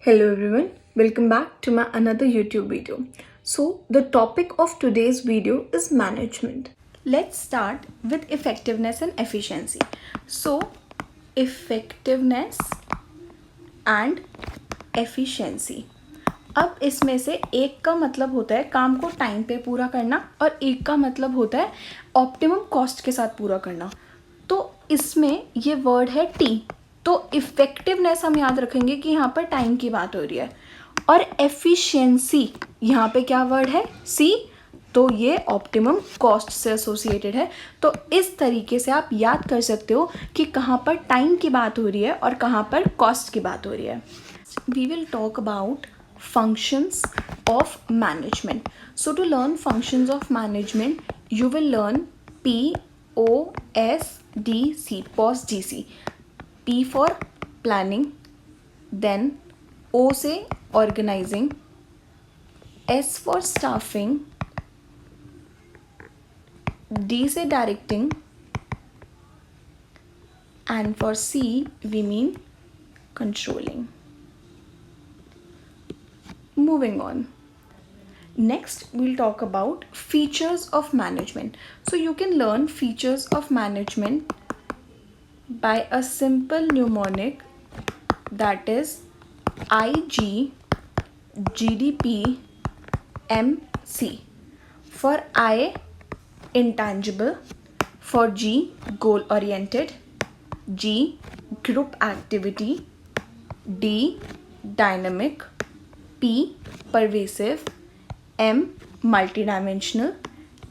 Hello everyone, welcome back to my another YouTube video. So the topic of today's video is management. Let's start with effectiveness and efficiency. So effectiveness and efficiency. अब इसमें से एक का मतलब होता है काम को टाइम पे पूरा करना और एक का मतलब होता है ऑप्टिमम कॉस्ट के साथ पूरा करना. तो इसमें ये वर्ड है टी. तो इफ़ेक्टिवनेस हम याद रखेंगे कि यहाँ पर टाइम की बात हो रही है और एफिशिएंसी यहाँ पे क्या वर्ड है सी. तो ये ऑप्टिमम कॉस्ट से एसोसिएटेड है. तो इस तरीके से आप याद कर सकते हो कि कहाँ पर टाइम की बात हो रही है और कहाँ पर कॉस्ट की बात हो रही है. We will talk about functions of management. So to learn functions of management, you will learn POSDC, POSDC. P for planning, then O से organizing, S for staffing, D से directing, and for C we mean controlling. Moving on. Next, we'll talk about features of management. So you can learn features of management by a simple mnemonic, that is IG, GDP, MC. For I, intangible. For G, goal oriented. G, group activity. D, dynamic. P, pervasive. M, multidimensional.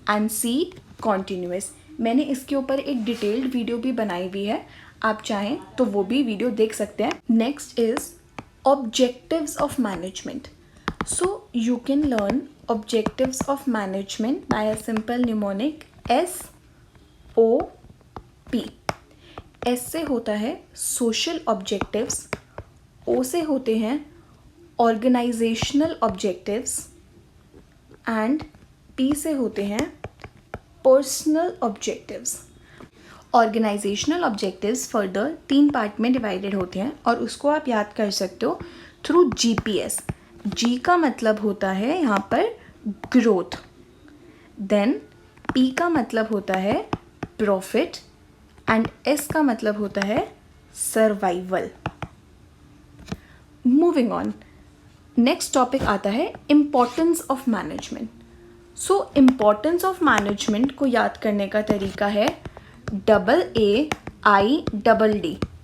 and C, continuous. मैंने इसके ऊपर एक detailed video भी बनाई हुई है, आप चाहें तो वो भी वीडियो देख सकते हैं. Next is objectives of management. So you can learn objectives of management by a simple mnemonic SOP. S से होता है सोशल ऑब्जेक्टिव्स, O से होते हैं ऑर्गेनाइजेशनल ऑब्जेक्टिव्स एंड P से होते हैं personal objectives. Organizational objectives further 3 part में डिवाइडेड होते हैं और उसको आप याद कर सकते हो थ्रू GPS. G का मतलब होता है यहाँ पर ग्रोथ, देन P का मतलब होता है प्रॉफिट एंड S का मतलब होता है survival. Moving on. Next topic आता है importance of management. So importance of management को याद करने का तरीका है AAIDD,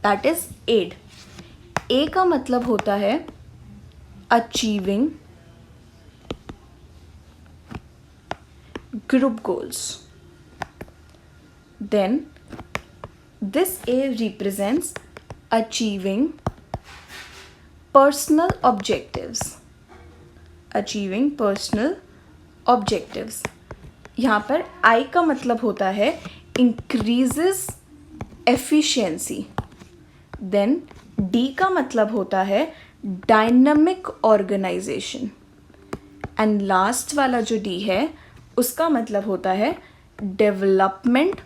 that is aid. A का मतलब होता है achieving group goals. Then this A represents achieving personal objectives. Achieving personal objectives. यहाँ पर I का मतलब होता है increases efficiency. Then D का मतलब होता है dynamic organization. And last वाला जो D है उसका मतलब होता है development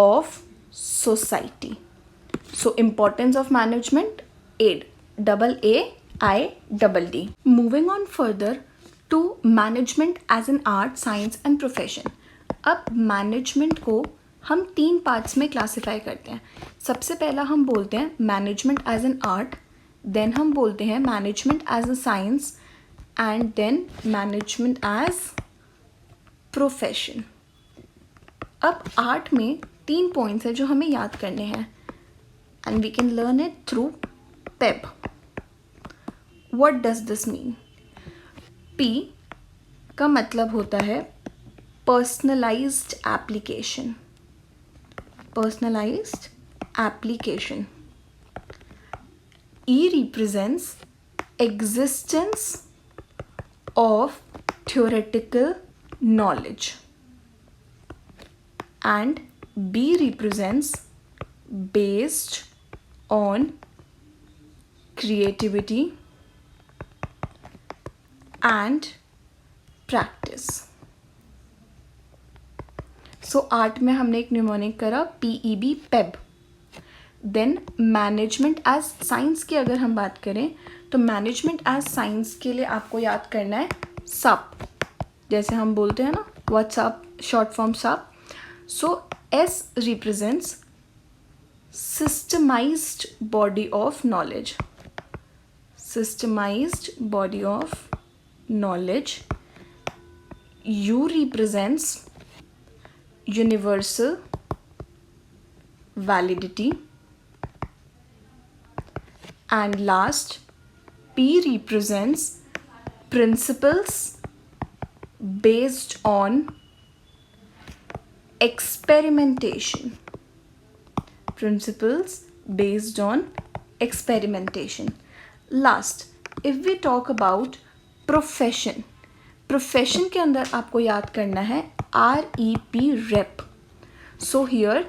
of society. So importance of management, aid. AAIDD. Moving on further to management as an art, science and profession. अब मैनेजमेंट को हम 3 पार्ट्स में क्लासीफाई करते हैं. सबसे पहला हम बोलते हैं management as an art, then हम बोलते हैं management as a science and then management as profession. अब आर्ट में 3 पॉइंट्स हैं जो हमें याद करने हैं and we can learn it through PEB. What does this mean? P का मतलब होता है personalized application. Personalized application. E represents existence of theoretical knowledge. And B represents based on creativity and practice. So art में हमने एक mnemonic करा PEB. देन management as science की अगर हम बात करें तो तो मैनेजमेंट एज साइंस के लिए आपको याद करना है सप, जैसे हम बोलते हैं ना व्हाट्सअप, शॉर्ट फॉर्म सप. So S represents systemized body of knowledge. Systemized body of knowledge. U represents universal validity. And last, P represents principles based on experimentation. Principles based on experimentation. Last, if we talk about profession, profession के अंदर आपको याद करना है REP, rep. So here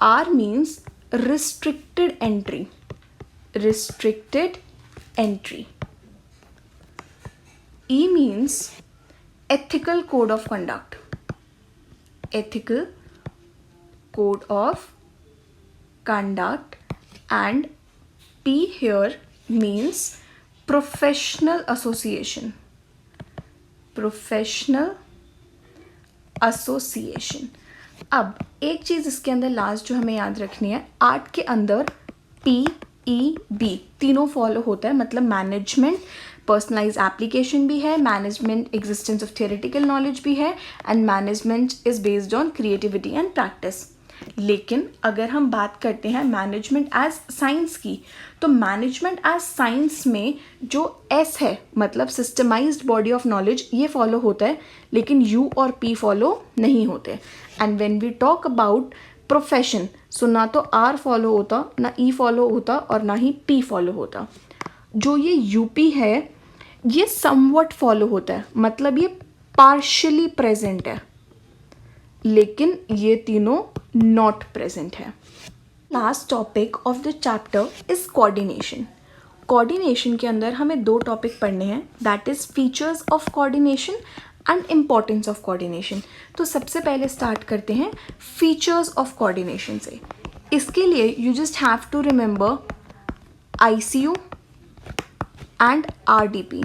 R means restricted entry. Restricted entry. E means ethical code of conduct. Ethical code of conduct. And P here means professional association. Professional association. अब एक चीज़ इसके अंदर लास्ट जो हमें याद रखनी है, आर्ट के अंदर PEB तीनों फॉलो होता है, मतलब मैनेजमेंट, पर्सनलाइज एप्लीकेशन भी है, management existence of theoretical knowledge भी है, and management is based on creativity and practice. लेकिन अगर हम बात करते हैं मैनेजमेंट एज साइंस की, तो मैनेजमेंट एज साइंस में जो एस है मतलब सिस्टमाइज्ड बॉडी ऑफ नॉलेज, ये फॉलो होता है, लेकिन यू और पी फॉलो नहीं होते. And when we talk about profession, so ना तो आर फॉलो होता, ना ई फॉलो होता, और ना ही पी फॉलो होता. जो ये यूपी है ये समवट फॉलो होता है, मतलब ये पार्शियली प्रेजेंट है, लेकिन ये तीनों नॉट प्रेजेंट है. Last topic of the chapter is coordination. Coordination के अंदर हमें दो टॉपिक पढ़ने हैं, that is features of coordination and importance of coordination. तो सबसे पहले स्टार्ट करते हैं फीचर्स ऑफ कोऑर्डिनेशन से. इसके लिए you just have to remember ICU and RDP.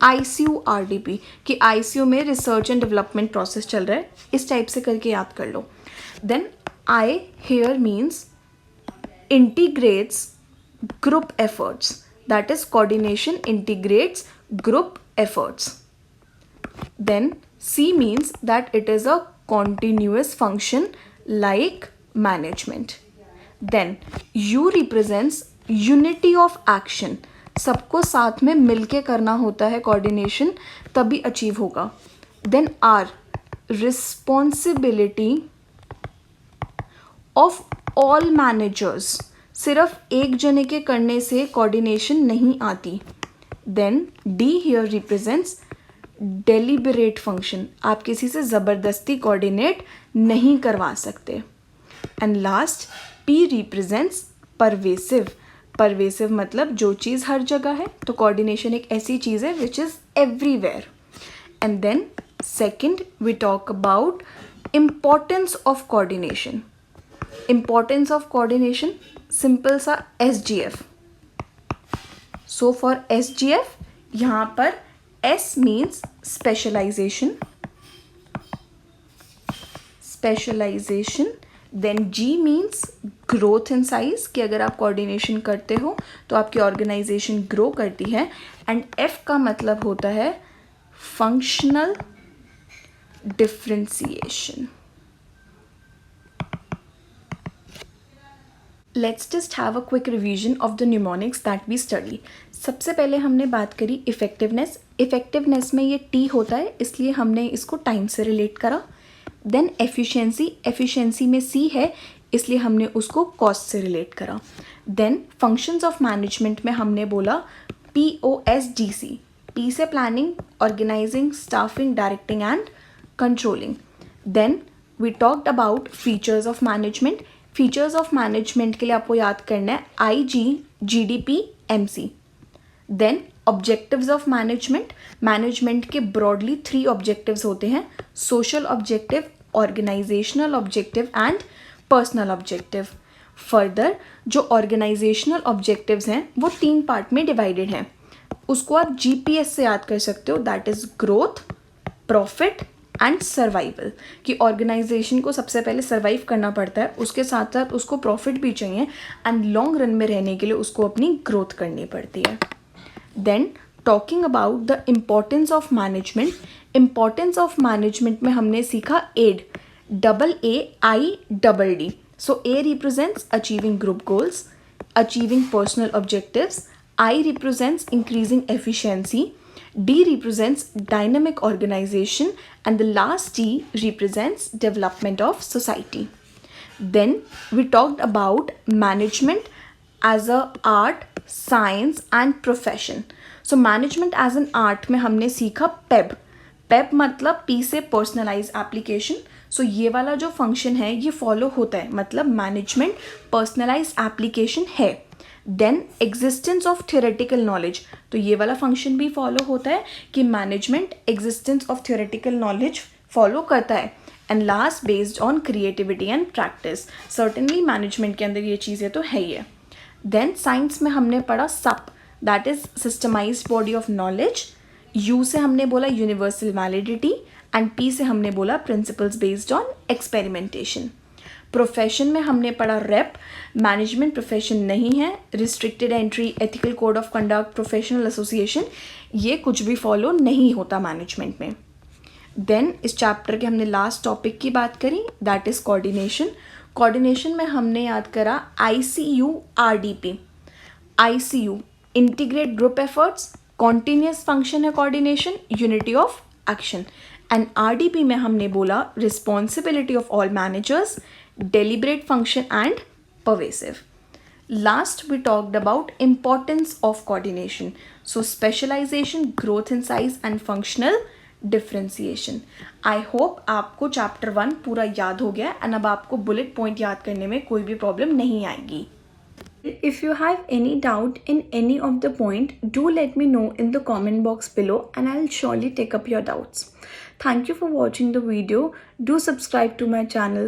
ICU RDP कि ICU में रिसर्च एंड डेवलपमेंट प्रोसेस चल रहा है, इस टाइप से करके याद कर लो. Then I here means integrates group efforts, that is coordination integrates group efforts. Then C means that it is a continuous function like management. Then U represents unity of action, सबको साथ में मिलके करना होता है कोऑर्डिनेशन, तभी achieve होगा. Then R responsibility of all managers, सिर्फ एक जने के करने से कोऑर्डिनेशन नहीं आती. Then D here represents deliberate function, आप किसी से ज़बरदस्ती कोऑर्डिनेट नहीं करवा सकते. And last P represents pervasive. Pervasive मतलब जो चीज़ हर जगह है, तो कोऑर्डिनेशन एक ऐसी चीज़ है which is everywhere. And then second we talk about importance of coordination. Importance of coordination simple सा SGF. सो फॉर SGF यहाँ पर S means specialization, specialization. Then G means growth in size, कि अगर आप कोऑर्डिनेशन करते हो तो आपकी ऑर्गेनाइजेशन ग्रो करती है. एंड F का मतलब होता है functional differentiation. Let's just have a quick revision of the mnemonics that we study. सबसे पहले हमने बात करी इफेक्टिवनेस. इफेक्टिवनेस में ये T होता है, इसलिए हमने इसको टाइम से रिलेट करा. देन एफिशिएंसी, एफिशिएंसी में C है, इसलिए हमने उसको कॉस्ट से रिलेट करा. देन फंक्शंस ऑफ मैनेजमेंट में हमने बोला POSDC. P से planning, organizing, staffing, directing and controlling. Then we talked about features of management. Features of management के लिए आपको याद करना है IG, GDP, MC. देन ऑब्जेक्टिव्स ऑफ मैनेजमेंट. मैनेजमेंट के ब्रॉडली 3 ऑब्जेक्टिव्स होते हैं, social objective, organizational objective and personal objective. Further जो ऑर्गेनाइजेशनल ऑब्जेक्टिव्स हैं वो 3 पार्ट में डिवाइडेड हैं. उसको आप GPS से याद कर सकते हो, that is growth, profit and survival. कि ऑर्गेनाइजेशन को सबसे पहले सर्वाइव करना पड़ता है, उसके साथ साथ उसको प्रॉफिट भी चाहिए एंड लॉन्ग रन में रहने के लिए उसको अपनी ग्रोथ करनी पड़ती है। Then talking about the importance of management, importance of management में हमने सीखा एड, AAIDD। सो A represents achieving group goals, achieving personal objectives, I represents increasing efficiency, D represents dynamic organization, and the last D represents development of society. Then we talked about management as a art, science and profession. So management as an art में हमने सीखा PEB. PEB मतलब P से personalized application. सो ये वाला जो function है ये फॉलो होता है, मतलब मैनेजमेंट पर्सनलाइज्ड एप्लीकेशन है। Then existence of theoretical knowledge, तो ये वाला फंक्शन भी फॉलो होता है कि management existence of theoretical knowledge follow करता है। And last based on creativity and practice, certainly management के अंदर ये चीज़ें तो है ही है। देन साइंस में हमने पढ़ा SUP, that is systemised body of knowledge, U से हमने बोला यूनिवर्सल वैलिडिटी एंड P से हमने बोला principles based on experimentation. Profession में हमने पढ़ा रेप, मैनेजमेंट प्रोफेशन नहीं है, restricted entry, ethical code of conduct, professional association, ये कुछ भी फॉलो नहीं होता मैनेजमेंट में। देन इस चैप्टर के हमने लास्ट टॉपिक की बात करी, दैट इज कोऑर्डिनेशन। कोऑर्डिनेशन में हमने याद करा ICU-RDP। ICU integrate group efforts, continuous function है coordination, unity of action. And RDP में हमने बोला responsibility of all managers, deliberate function and pervasive. Last we talked about importance of coordination, so specialization, growth in size and functional differentiation. I hope आपको chapter 1 पूरा याद हो गया and अब आपको बुलेट पॉइंट याद करने में कोई भी प्रॉब्लम नहीं आएगी। If you have any doubt in any of the point, do let me know in the comment box below and I'll surely take up your doubts. Thank you for watching the video. Do subscribe to my channel.